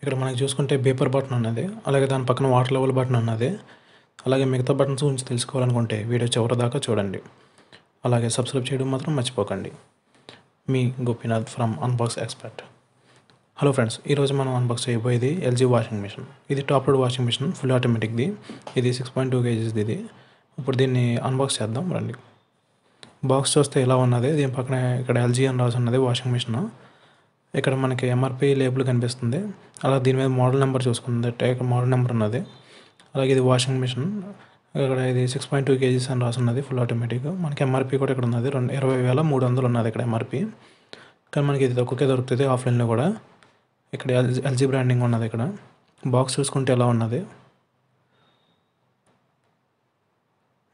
ఇక్కడ మనకి చూసుకుంటే బీపర్ బటన్ ఉన్నది. అలాగే దాని పక్కన వాటర్ లెవెల్ బటన్ ఉన్నది. అలాగే మిగతా బటన్స్ గురించి తెలుసుకోవాలనుకుంటే వీడియో చివరి దాకా చూడండి. అలాగే సబ్స్క్రైబ్ చేయడం మాత్రం మర్చిపోకండి. మీ Gopinath from unbox expert. Hello friends, ఈరోజు మనం అన్బాక్స్ చేయబోయేది ఎల్జీ వాషింగ్ మిషన్. ఇది top load washing machine, full ఆటోమేటిక్ది. ఇది 6.2 kgsది. ఇది ఇప్పుడు దీన్ని అన్బాక్స్ చేద్దాం రండి. బాక్స్ చూస్తే ఇలా ఉన్నది. దీని పక్కన ఇక్కడ ఎల్జీ అని రాసి ఉన్నది వాషింగ్ మిషన్. ఇక్కడ మనకి ఎంఆర్పి లేబుల్ కనిపిస్తుంది. అలా దీని మీద మోడల్ నెంబర్ చూసుకుంటే ఇక్కడ మోడల్ నెంబర్ ఉన్నది. అలాగే ఇది వాషింగ్ మిషన్. ఇక్కడ ఇది 6.2 kgs అని రాసి ఉన్నది, ఫుల్ ఆటోమేటిక్. మనకి ఎంఆర్పి కూడా ఇక్కడ ఉన్నది, 20,300 ఉన్నది ఇక్కడ ఎంఆర్పి. కానీ మనకి ఇది తక్కువకే దొరుకుతుంది ఆఫ్లైన్లో కూడా. ఇక్కడ ఎల్జీ బ్రాండింగ్ ఉన్నది. ఇక్కడ బాక్స్ చూసుకుంటే ఎలా ఉన్నది,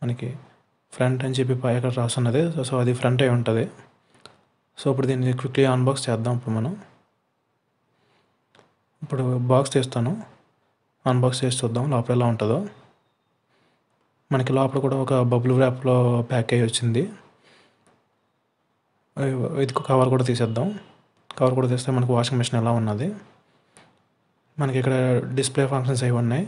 మనకి ఫ్రంట్ అని చెప్పి పై ఇక్కడ రాసి ఉన్నది. సో అది ఫ్రంట్ అయి ఉంటుంది. సో ఇప్పుడు దీన్ని క్విక్లీ అన్బాక్స్ చేద్దాం. ఇప్పుడు బాక్స్ తీస్తాను, అన్బాక్స్ చేసి చూద్దాం లోపల ఎలా ఉంటుందో. మనకి లోపల కూడా ఒక బబుల్ ర్యాప్లో ప్యాక్ అయ్యి వచ్చింది. ఇది కవర్ కూడా తీసేద్దాం. కవర్ కూడా తీస్తే మనకు వాషింగ్ మిషన్ ఎలా ఉన్నది. మనకి ఇక్కడ డిస్ప్లే ఫంక్షన్స్ అవి ఉన్నాయి.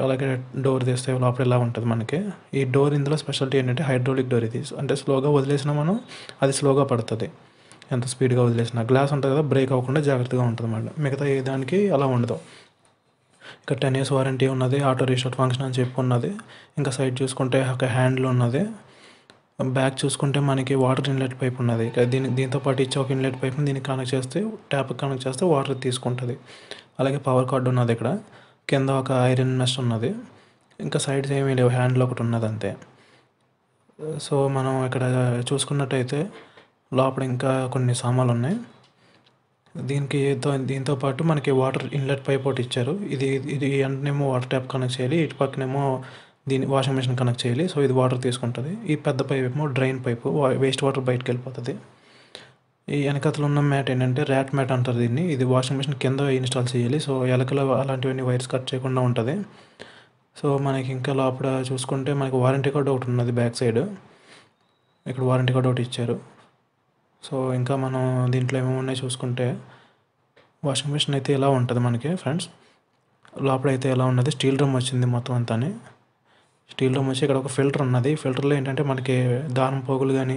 అలాగే డోర్ తీస్తే లోపల ఎలా ఉంటుంది మనకి. ఈ డోర్ ఇందులో స్పెషాలిటీ ఏంటంటే హైడ్రాలిక్ డోర్. ఇది అంటే స్లోగా వదిలేసినా మనం అది స్లోగా పడుతుంది. ఎంత స్పీడ్గా వదిలేసినా గ్లాస్ ఉంటుంది కదా, బ్రేక్ అవ్వకుండా జాగ్రత్తగా ఉంటుంది అన్నమాట. మిగతా ఏ దానికి అలా ఉండదు. ఇక్కడ 10 years వారంటీ ఉన్నది, ఆటో రీస్టార్ట్ ఫంక్షన్ అని చెప్పి ఉన్నది. ఇంకా సైడ్ చూసుకుంటే ఒక హ్యాండిల్ ఉన్నది. బ్యాక్ చూసుకుంటే మనకి వాటర్ ఇన్లెట్ పైప్ ఉన్నది. దీంతో పాటు ఇచ్చే ఒక ఇన్లెట్ పైప్ని దీనికి కనెక్ట్ చేస్తే, ట్యాప్కి కనెక్ట్ చేస్తే వాటర్ తీసుకుంటుంది. అలాగే పవర్ కార్డు ఉన్నది. ఇక్కడ కింద ఒక ఐరన్ మెష్ ఉన్నది. ఇంకా సైడ్స్ ఏమీ లేవు, హ్యాండిల్ ఒకటి ఉన్నది అంతే. సో మనం ఇక్కడ చూసుకున్నట్టయితే లోపల ఇంకా కొన్ని సామాన్లు ఉన్నాయి. దీంతో పాటు మనకి వాటర్ ఇన్లెట్ పైప్ ఒకటి ఇచ్చారు. ఇది ఎండనేమో వాటర్ ట్యాప్ కనెక్ట్ చేయాలి, ఇటు పక్కనేమో దీని వాషింగ్ మిషన్ కనెక్ట్ చేయాలి. సో ఇది వాటర్ తీసుకుంటుంది. ఈ పెద్ద పైప్ ఏమో డ్రైన్ పైపు, వేస్ట్ వాటర్ బయటకు వెళ్ళిపోతుంది. ఈ వెనకతలు ఉన్న మ్యాట్ ఏంటంటే ర్యాట్ మ్యాట్ అంటారు దీన్ని. ఇది వాషింగ్ మిషన్ కింద ఇన్స్టాల్ చేయాలి. సో ఎలకలు అలాంటివన్నీ వైర్స్ కట్ చేయకుండా ఉంటుంది. సో మనకి ఇంకా లోపల చూసుకుంటే మనకి వారంటీ కార్డు ఒకటి ఉన్నది బ్యాక్ సైడ్. ఇక్కడ వారంటీ కార్డు ఒకటి ఇచ్చారు. సో ఇంకా మనం దీంట్లో ఏమేమి ఉన్నాయి చూసుకుంటే, వాషింగ్ మిషన్ అయితే ఇలా ఉంటుంది మనకి ఫ్రెండ్స్. లోపల అయితే ఎలా ఉన్నది, స్టీల్ డ్రమ్ వచ్చింది మొత్తం అంతా. స్టీల్ డ్రమ్ వచ్చి ఇక్కడ ఒక ఫిల్టర్ ఉన్నది. ఫిల్టర్లో ఏంటంటే మనకి దారం పోగులు కానీ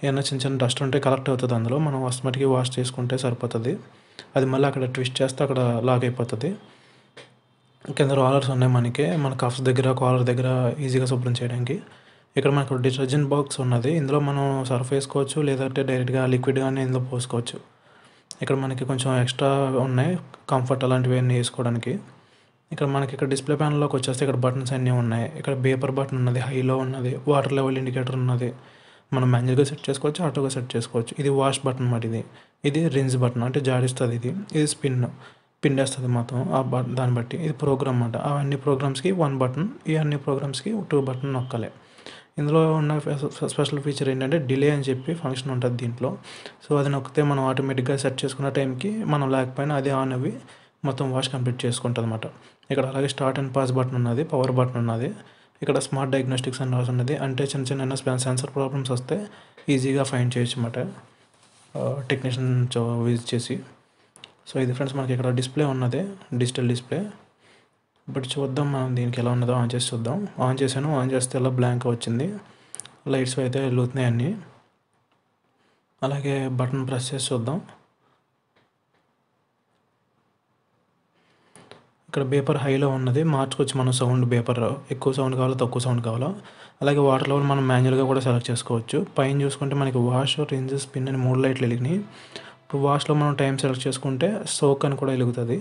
ఏమైనా చిన్న చిన్న డస్ట్ ఉంటే కలెక్ట్ అవుతుంది అందులో. మనం మటుకి వాష్ చేసుకుంటే సరిపోతుంది. అది మళ్ళీ అక్కడ ట్విస్ట్ చేస్తే అక్కడ లాక్ అయిపోతుంది. కింద రోలర్స్ ఉన్నాయి మనకి, మన కఫ్స్ దగ్గర, కాలర్ దగ్గర ఈజీగా శుభ్రం చేయడానికి. ఇక్కడ మనకు డిటర్జెంట్ బాక్స్ ఉన్నది. ఇందులో మనం సర్ఫ్ వేసుకోవచ్చు, లేదంటే డైరెక్ట్గా లిక్విడ్ కానీ ఇందులో పోసుకోవచ్చు. ఇక్కడ మనకి కొంచెం ఎక్స్ట్రా ఉన్నాయి, కంఫర్ట్ అలాంటివి అన్నీ వేసుకోవడానికి. ఇక్కడ డిస్ప్లే ప్యానల్లోకి వచ్చేస్తే ఇక్కడ బటన్స్ అన్నీ ఉన్నాయి. ఇక్కడ బేపర్ బటన్ ఉన్నది, హైలో ఉన్నది, వాటర్ లెవెల్ ఇండికేటర్ ఉన్నది. మనం మాన్యువల్గా సెట్ చేసుకోవచ్చు, ఆటోగా సెట్ చేసుకోవచ్చు. ఇది వాష్ బటన్ అన్నమాట. ఇది రిన్స్ బటన్, అంటే జాడిస్తుంది. ఇది పిండేస్తుంది మొత్తం దాన్ని బట్టి. ఇది ప్రోగ్రామ్ అన్నమాట. అవన్నీ ప్రోగ్రామ్స్కి 1 బటన్, ఈ అన్ని ప్రోగ్రామ్స్కి 2 బటన్ నొక్కాలి. ఇందులో ఉన్న స్పెషల్ ఫీచర్ ఏంటంటే డిలే అని చెప్పి ఫంక్షన్ ఉంటుంది దీంట్లో. సో అది నొక్కితే మనం ఆటోమేటిక్గా సెట్ చేసుకున్న టైంకి మనం లేకపోయినా అది ఆన్ అవి మొత్తం వాష్ కంప్లీట్ చేసుకుంటుంది అన్నమాట. ఇక్కడ అలాగే స్టార్ట్ అండ్ పాస్ బటన్ ఉన్నది, పవర్ బటన్ ఉన్నది. ఇక్కడ స్మార్ట్ డయాగ్నోస్టిక్స్ అని రాసి ఉన్నది. అంటే చిన్న చిన్న సెన్సర్ ప్రాబ్లమ్స్ వస్తే ఈజీగా ఫైండ్ చేయొచ్చు అన్నమాట టెక్నీషియన్ విజిట్ చేసి. సో ఇది ఫ్రెండ్స్ మనకి ఇక్కడ డిస్ప్లే ఉన్నది, డిజిటల్ డిస్ప్లే. ఇప్పుడు చూద్దాం మనం దీనికి ఎలా ఉన్నదో. ఆన్ చేసి చూద్దాం. ఆన్ చేశాను, ఆన్ చేస్తే ఇలా బ్లాంక్ వచ్చింది. లైట్స్ అయితే వెలుగుతున్నాయి అన్నీ. అలాగే బటన్ ప్రెస్ చేసి చూద్దాం. ఇక్కడ బేపర్ హైలో ఉన్నది, మార్చుకోవచ్చు మనం సౌండ్. బేపర్ ఎక్కువ సౌండ్ కావాలో తక్కువ సౌండ్ కావాలో. అలాగే వాటర్ లెవెల్ మనం మాన్యువల్గా కూడా సెలెక్ట్ చేసుకోవచ్చు. పైన చూసుకుంటే మనకి వాష్, రిన్స్, స్పిన్ అని 3 లైట్లు వెలిగినాయి. ఇప్పుడు వాష్లో మనం టైం సెలెక్ట్ చేసుకుంటే సోక్ అని కూడా వెలుగుతుంది.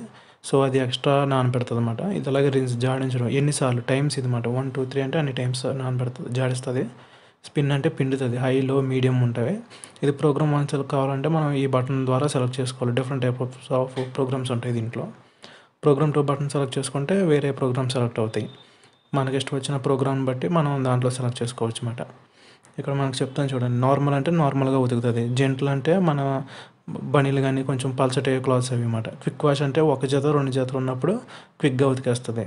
సో అది ఎక్స్ట్రా నానబెడుతుంది అన్నమాట. ఇది అలాగే రిన్స్, జాడించడం ఎన్నిసార్లు టైమ్స్ ఇది అన్నమాట. 1 2 3 అంటే అన్ని టైమ్స్ నానబెడుతుంది, జాడిస్తుంది. స్పిన్ అంటే పిండుతుంది, హైలో మీడియం ఉంటాయి. ఇది ప్రోగ్రామ్ 1 సెలెక్ట్ కావాలంటే మనం ఈ బటన్ ద్వారా సెలెక్ట్ చేసుకోవాలి. డిఫరెంట్ టైప్ ఆఫ్ ప్రోగ్రామ్స్ ఉంటాయి దీంట్లో. ప్రోగ్రామ్ 2 బటన్ సెలెక్ట్ చేసుకుంటే వేరే ప్రోగ్రామ్ సెలెక్ట్ అవుతాయి. మనకి ఇష్టం వచ్చిన ప్రోగ్రామ్ బట్టి మనం దాంట్లో సెలెక్ట్ చేసుకోవచ్చు అన్నమాట. ఇక్కడ మనకు చెప్తాను చూడండి. నార్మల్ అంటే నార్మల్గా ఉతుకుతుంది. జెంటల్ అంటే మన బనీలు కానీ కొంచెం పల్చటి క్లాత్స్ అవి అన్నమాట. క్విక్ వాష్ అంటే 1 జత 2 జతలు ఉన్నప్పుడు క్విక్గా ఉతికేస్తుంది.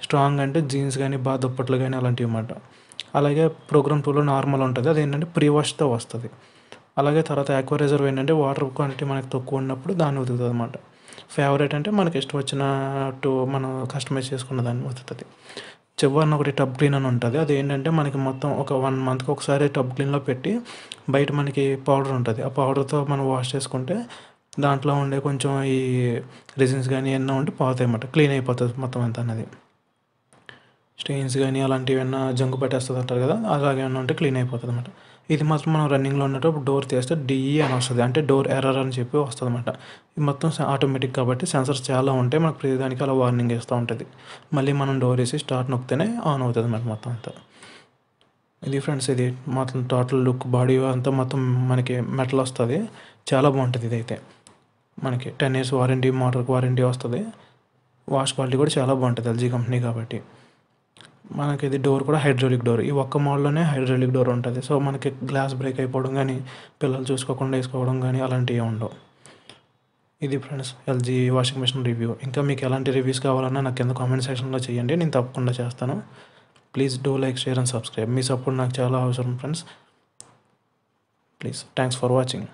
స్ట్రాంగ్ అంటే జీన్స్ కానీ దుప్పట్లు కానీ అలాంటివి అన్నమాట. అలాగే ప్రోగ్రామ్ 2లో నార్మల్ ఉంటుంది, అది ఏంటంటే ప్రీ వాష్తో వస్తుంది. అలాగే తర్వాత యాక్వా రిజర్వ్ ఏంటంటే వాటర్ క్వాంటిటీ మనకి తక్కువ ఉన్నప్పుడు దాన్ని ఉతుకుతుంది అన్నమాట. ఫేవరెట్ అంటే మనకి ఇష్టం వచ్చినట్టు మనం కస్టమైజ్ చేసుకున్న దాన్ని వస్తుంది. చివరిన ఒకటి టబ్ క్లీన్ అని ఉంటుంది. అదేంటంటే మనకి మొత్తం ఒక 1 మంత్కి ఒకసారి టబ్ క్లీన్లో పెట్టి బయట మనకి పౌడర్ ఉంటుంది. ఆ పౌడర్తో మనం వాష్ చేసుకుంటే దాంట్లో ఉండే కొంచెం ఈ రెజిన్స్ కానీ ఏమన్నా ఉంటే పోతాయి అన్నమాట. క్లీన్ అయిపోతుంది మొత్తం అంతా అన్నది. స్టెయిన్స్ కానీ అలాంటివి ఏమన్నా జంకు పట్టేస్తుంది అంటారు కదా, అలాగే ఏమన్నా ఉంటే క్లీన్ అయిపోతుంది అన్నమాట. ఇది మాత్రం మనం రన్నింగ్లో ఉన్నప్పుడు డోర్ తీస్తే డిఈ అని వస్తుంది, అంటే డోర్ ఎర్రర్ అని చెప్పి వస్తుంది అన్నమాట. ఇది మొత్తం ఆటోమేటిక్ కాబట్టి సెన్సర్స్ చాలా ఉంటాయి, మనకు ప్రతిదానికి అలా వార్నింగ్ ఇస్తూ ఉంటుంది. మళ్ళీ మనం డోర్ వేసి స్టార్ట్ నొక్కితేనే ఆన్ అవుతుంది అన్నమాట మొత్తం అంతా. ఇది ఫ్రెండ్స్, ఇది మొత్తం టోటల్ లుక్ బాడీ అంతా మొత్తం మనకి మెటల్ వస్తుంది. చాలా బాగుంటుంది ఇదైతే. మనకి 10 years వారంటీ, మోటార్కి వారంటీ వస్తుంది. వాష్ క్వాలిటీ కూడా చాలా బాగుంటుంది ఎల్జీ కంపెనీ కాబట్టి. మనకి ఇది డోర్ కూడా హైడ్రాలిక్ డోర్. ఈ ఒక్క మోడల్లోనే హైడ్రాలిక్ డోర్ ఉంటుంది. సో మనకి గ్లాస్ బ్రేక్ అయిపోవడం కానీ, పిల్లలు చూసుకోకుండా వేసుకోవడం కానీ అలాంటివి ఉండవు. ఇది friends LG washing machine review. ఇంకా మీకు ఎలాంటి రివ్యూస్ కావాలన్నా నాకు కింద కామెంట్ సెక్షన్లో చేయండి, నేను తప్పకుండా చేస్తాను. Please do like, share and subscribe. Me support నాకు చాలా అవసరం friends. Please, thanks for watching.